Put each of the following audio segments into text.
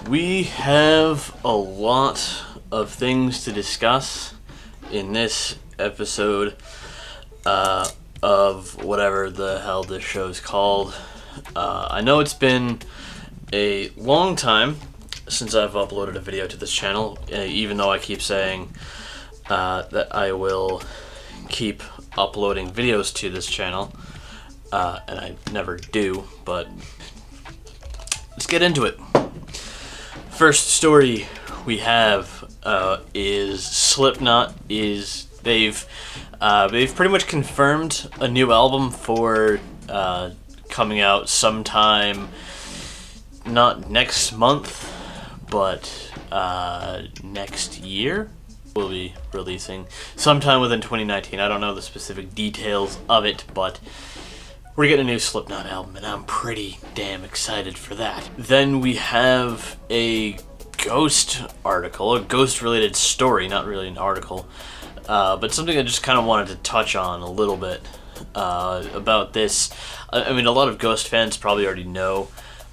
We have a lot of things to discuss in this episode of whatever the hell this show's called. I know it's been a long time since I've uploaded a video to this channel, even though I keep saying that I will keep uploading videos to this channel, and I never do, but let's get into it. First story we have is Slipknot they've pretty much confirmed a new album for coming out sometime, not next month, but next year. We'll be releasing sometime within 2019. I don't know the specific details of it, but we're getting a new Slipknot album, and I'm pretty damn excited for that. Then we have a Ghost article, a Ghost-related story, not really an article, but something I just kind of wanted to touch on a little bit about this. I mean, a lot of Ghost fans probably already know,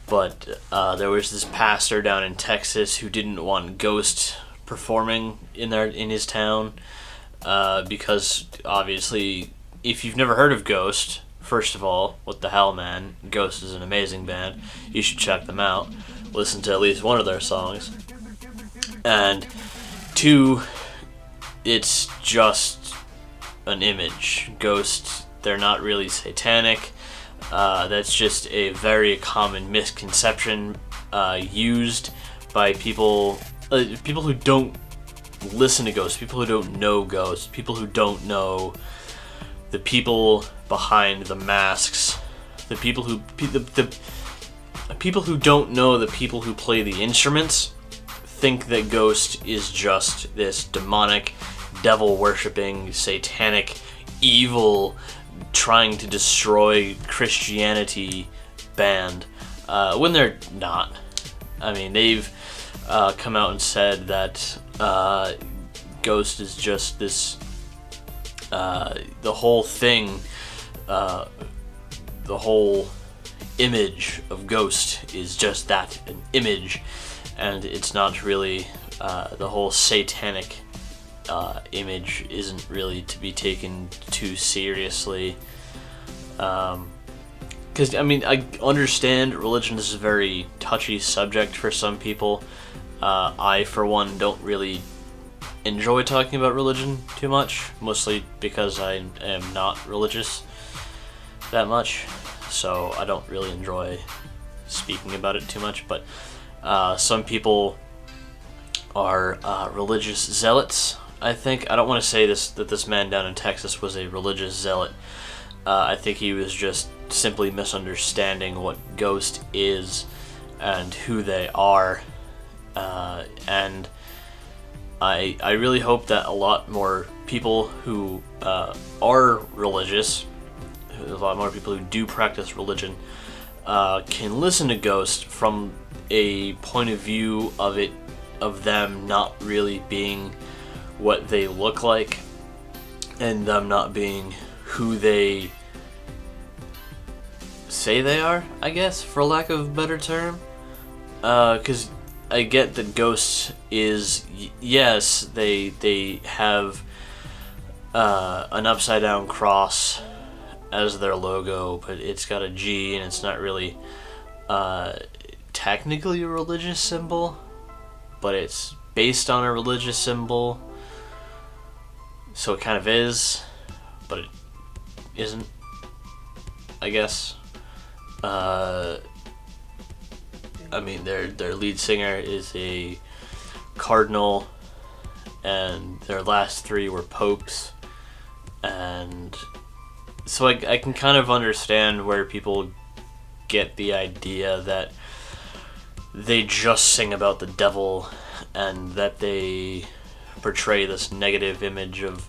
but there was this pastor down in Texas who didn't want Ghost performing in his town because obviously, if you've never heard of Ghost, first of all, what the hell, man? Ghost is an amazing band. You should check them out. Listen to at least one of their songs. And two, it's just an image. Ghost, they're not really satanic. That's just a very common misconception used by people who don't listen to Ghost, people who don't know Ghost, people who don't know the people behind the masks, the people who don't know the people who play the instruments, think that Ghost is just this demonic, devil-worshipping, satanic, evil, trying to destroy Christianity band, when they're not. I mean, they've come out and said that Ghost is just this, the whole thing, the whole image of Ghost is just that, an image, and it's not really, the whole satanic image isn't really to be taken too seriously. Because, I mean, I understand religion is a very touchy subject for some people. I, for one, don't really enjoy talking about religion too much, mostly because I am not religious that much, so I don't really enjoy speaking about it too much, but some people are religious zealots, I think. I don't want to say that this man down in Texas was a religious zealot. I think he was just simply misunderstanding what Ghost is and who they are. And I really hope that a lot more people who are religious, a lot more people who do practice religion, can listen to Ghost from a point of view of them not really being what they look like, and them not being who they say they are, I guess, for lack of a better term. Because I get that Ghost is, yes, they have an upside down cross as their logo, but it's got a G and it's not really technically a religious symbol, but it's based on a religious symbol, so it kind of is, but it isn't, I guess. I mean, their lead singer is a cardinal, and their last three were popes, and so I can kind of understand where people get the idea that they just sing about the devil and that they portray this negative image of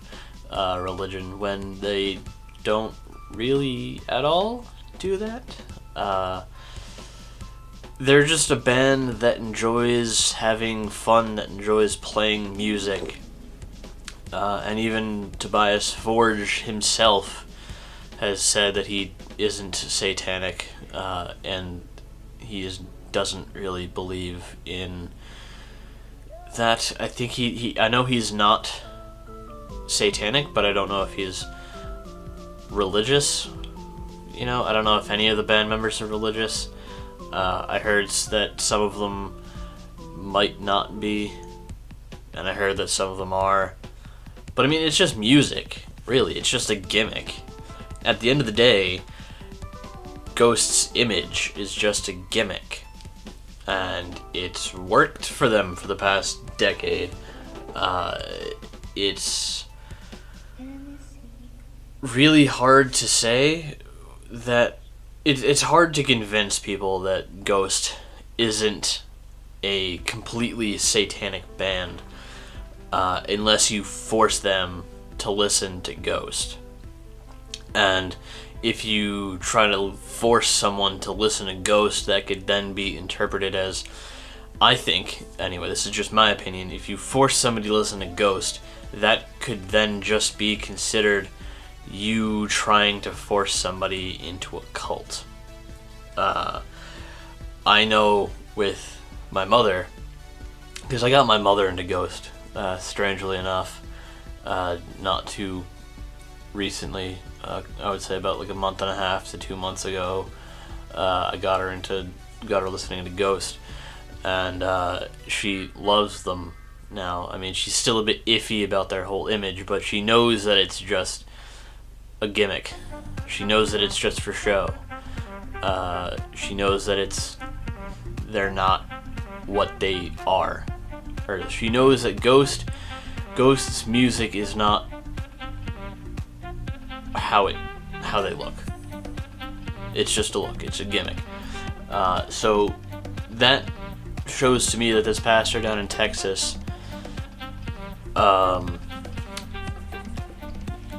religion when they don't really at all do that. They're just a band that enjoys having fun, that enjoys playing music. And even Tobias Forge himself has said that he isn't satanic, and doesn't really believe in that. I think I know he's not satanic, but I don't know if he's religious. I don't know if any of the band members are religious. I heard that some of them might not be, and I heard that some of them are. But I mean, it's just music, really. It's just a gimmick. At the end of the day, Ghost's image is just a gimmick, and it's worked for them for the past decade. It's really hard to say that it's hard to convince people that Ghost isn't a completely satanic band unless you force them to listen to Ghost. And if you try to force someone to listen to Ghost, that could then be interpreted as, I think, anyway, this is just my opinion, if you force somebody to listen to Ghost, that could then just be considered you trying to force somebody into a cult. I know with my mother, because I got my mother into Ghost, strangely enough, not too recently. I would say about like a month and a half to 2 months ago, I got her listening to Ghost, and she loves them now. I mean, she's still a bit iffy about their whole image, but she knows that it's just a gimmick. She knows that it's just for show. She knows that they're not what they are. Or she knows that Ghost's music is not how they look. It's just a look. It's a gimmick. So that shows to me that this pastor down in Texas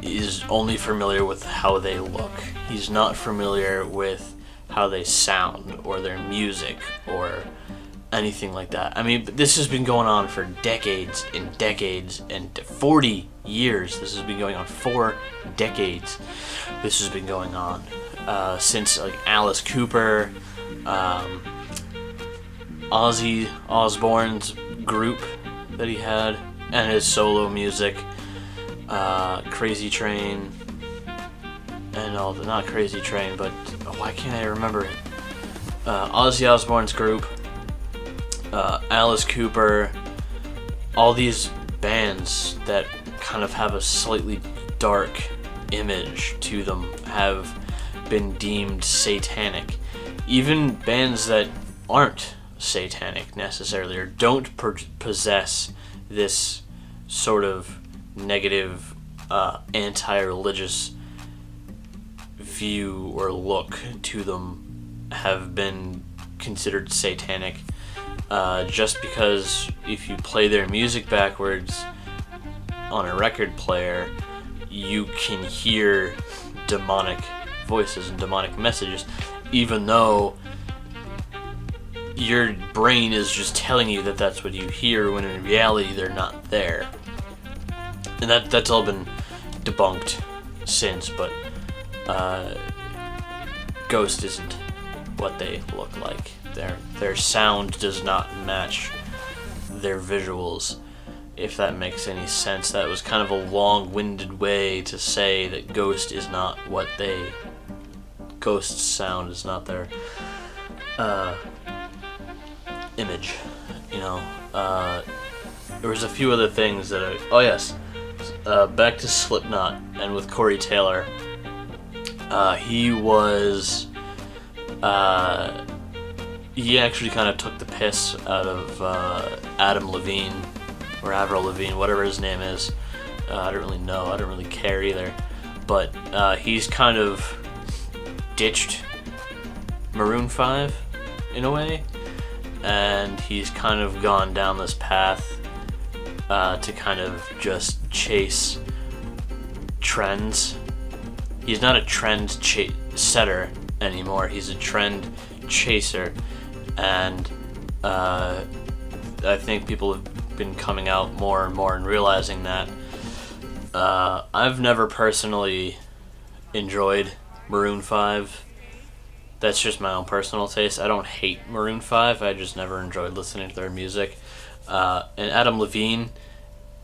is only familiar with how they look. He's not familiar with how they sound or their music or anything like that. I mean, this has been going on for decades and decades and 40 years. This has been going on 4 decades. This has been going on since like Alice Cooper, Ozzy Osbourne's group that he had, and his solo music, Crazy Train, and all the, not Crazy Train, but why can't I remember it? Ozzy Osbourne's group, Alice Cooper, all these bands that kind of have a slightly dark image to them have been deemed satanic. Even bands that aren't satanic necessarily, or don't possess this sort of negative anti-religious view or look to them, have been considered satanic, just because if you play their music backwards on a record player, you can hear demonic voices and demonic messages, even though your brain is just telling you that that's what you hear, when in reality they're not there. And that's all been debunked since, but Ghost isn't what they look like. Their sound does not match their visuals, if that makes any sense. That was kind of a long-winded way to say that Ghost is not what Ghost's sound is not their image, There was a few other things that back to Slipknot, and with Corey Taylor. He actually kind of took the piss out of Adam Lavien, or Avril Lavigne, whatever his name is. I don't really know. I don't really care either. But he's kind of ditched Maroon 5 in a way, and he's kind of gone down this path to kind of just chase trends. He's not a trend setter anymore. He's a trend chaser, and I think people have been coming out more and more and realizing that. I've never personally enjoyed Maroon 5. That's just my own personal taste. I don't hate Maroon 5. I just never enjoyed listening to their music. And Adam Lavien,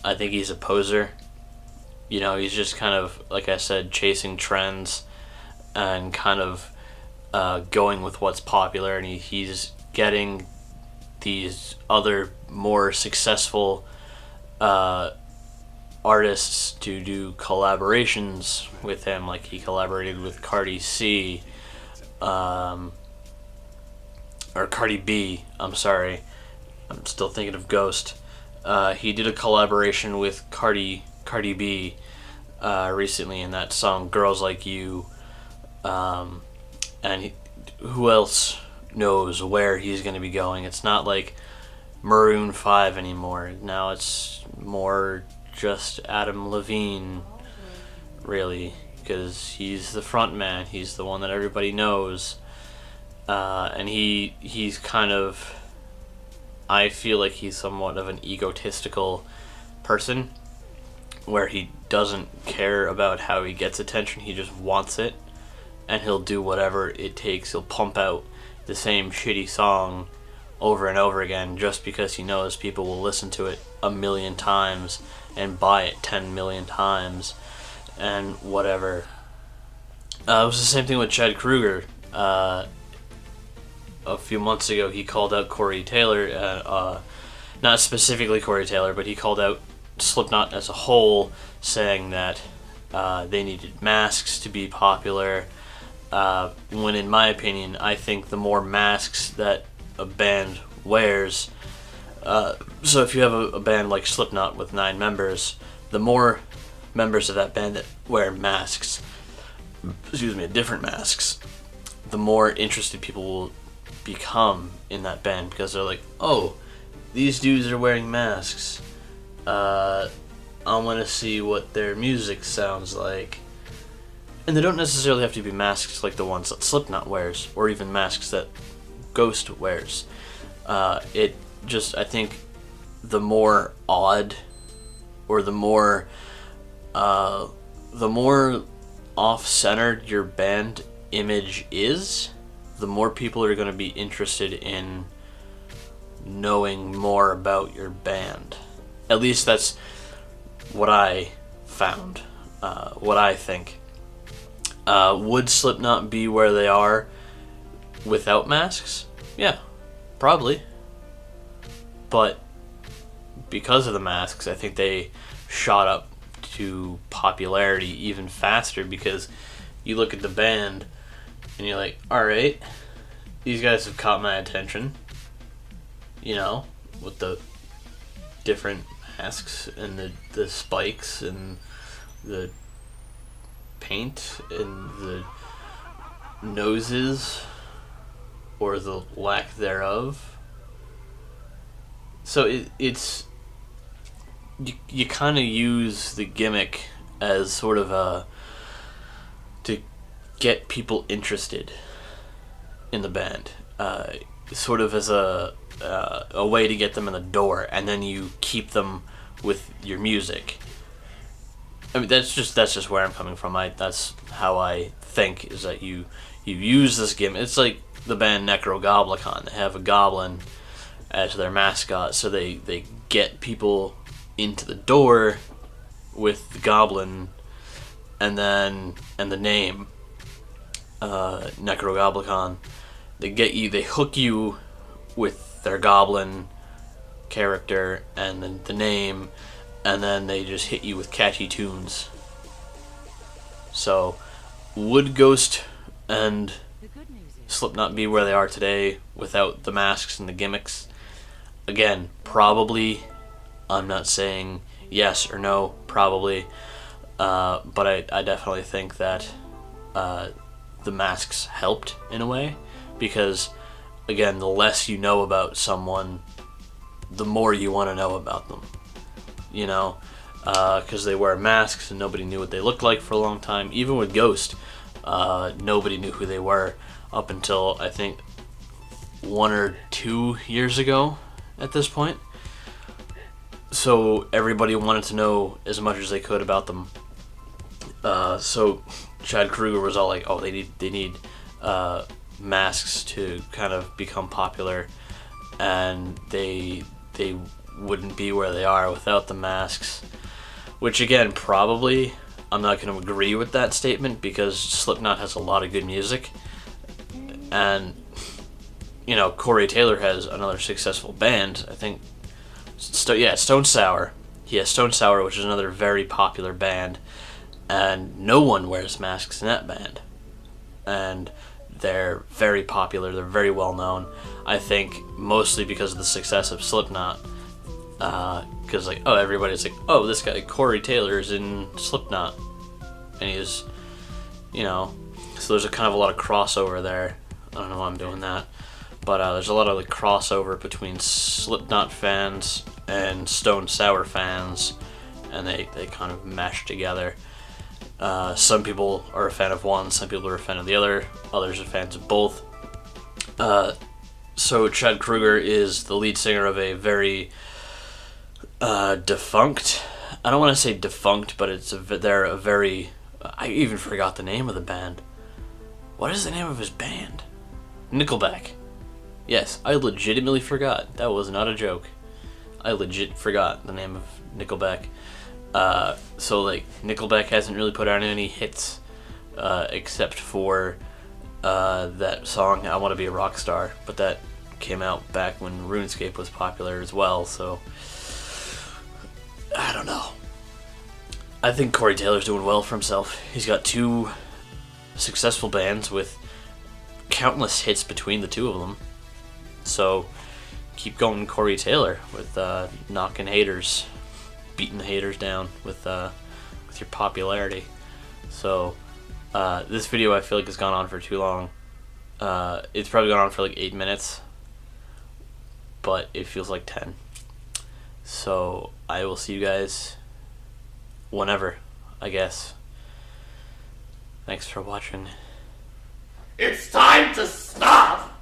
I think he's a poser. You know, he's just kind of, like I said, chasing trends and kind of going with what's popular. And he's getting these other more successful artists to do collaborations with him. Like he collaborated with Cardi C. Or Cardi B, I'm sorry. I'm still thinking of Ghost. He did a collaboration with Cardi B recently in that song Girls Like You. Who else knows where he's going to be going? It's not like Maroon 5 anymore. Now it's more just Adam Lavien, really. Because he's the frontman, he's the one that everybody knows, and he's kind of, I feel like he's somewhat of an egotistical person, where he doesn't care about how he gets attention, he just wants it, and he'll do whatever it takes. He'll pump out the same shitty song over and over again just because he knows people will listen to it 1,000,000 times and buy it 10 million times. And whatever. It was the same thing with Chad Kruger. A few months ago, he called out Corey Taylor, not specifically Corey Taylor, but he called out Slipknot as a whole, saying that they needed masks to be popular. When, in my opinion, I think the more masks that a band wears, so if you have a band like Slipknot with 9 members, the more members of that band that wear masks, different masks, the more interested people will become in that band, because they're like, oh, these dudes are wearing masks. I want to see what their music sounds like. And they don't necessarily have to be masks like the ones that Slipknot wears, or even masks that Ghost wears. It just, I think, the more odd, or the more off-centered your band image is, the more people are going to be interested in knowing more about your band. At least that's what I found, what I think. Would Slipknot be where they are without masks? Yeah, probably. But because of the masks, I think they shot up to popularity even faster, because you look at the band and you're like, alright, these guys have caught my attention, you know, with the different masks and the spikes and the paint and the noses, or the lack thereof. So it's you kind of use the gimmick as sort of to get people interested in the band, sort of as a way to get them in the door, and then you keep them with your music. I mean, that's just where I'm coming from. That's how I think, is that you use this gimmick. It's like the band Nickleback. They have a goblin as their mascot, so they get people into the door with the goblin, and the name Nickleback. They hook you with their goblin character and then the name, and then they just hit you with catchy tunes. So, would Ghost and Slipknot be where they are today without the masks and the gimmicks? Again, probably. I'm not saying yes or no, probably. But I definitely think that the masks helped in a way, because, again, the less you know about someone, the more you want to know about them. You know, because they wear masks and nobody knew what they looked like for a long time. Even with Ghost, nobody knew who they were up until, I think, 1 or 2 years ago at this point. So everybody wanted to know as much as they could about them. So Chad Kruger was all like, oh, they need masks to kind of become popular, and they wouldn't be where they are without the masks. Which again, probably I'm not going to agree with that statement, because Slipknot has a lot of good music, and you know, Corey Taylor has another successful band. I think, Stone Sour. He has Stone Sour, which is another very popular band, and no one wears masks in that band. And they're very popular. They're very well known. I think mostly because of the success of Slipknot. Because everybody's like, oh, this guy Corey Taylor is in Slipknot, and he's, so there's a lot of crossover there. I don't know why I'm doing that, but there's a lot of crossover between Slipknot fans and Stone Sour fans, and they kind of mesh together. Some people are a fan of one, some people are a fan of the other, others are fans of both. So Chad Kruger is the lead singer of a very defunct, I don't want to say defunct, but they're a very, I even forgot the name of the band. What is the name of his band? Nickleback. Yes, I legitimately forgot. That was not a joke. I legit forgot the name of Nickleback. So Nickleback hasn't really put out any hits, except for that song "I Want to Be a Rock Star," but that came out back when RuneScape was popular as well. So I don't know. I think Corey Taylor's doing well for himself. He's got 2 successful bands with countless hits between the 2 of them. So keep going, Corey Taylor, with knocking haters, beating the haters down with your popularity. So this video I feel like has gone on for too long. It's probably gone on for 8 minutes, but it feels like 10. So I will see you guys whenever, I guess. Thanks for watching. It's time to stop!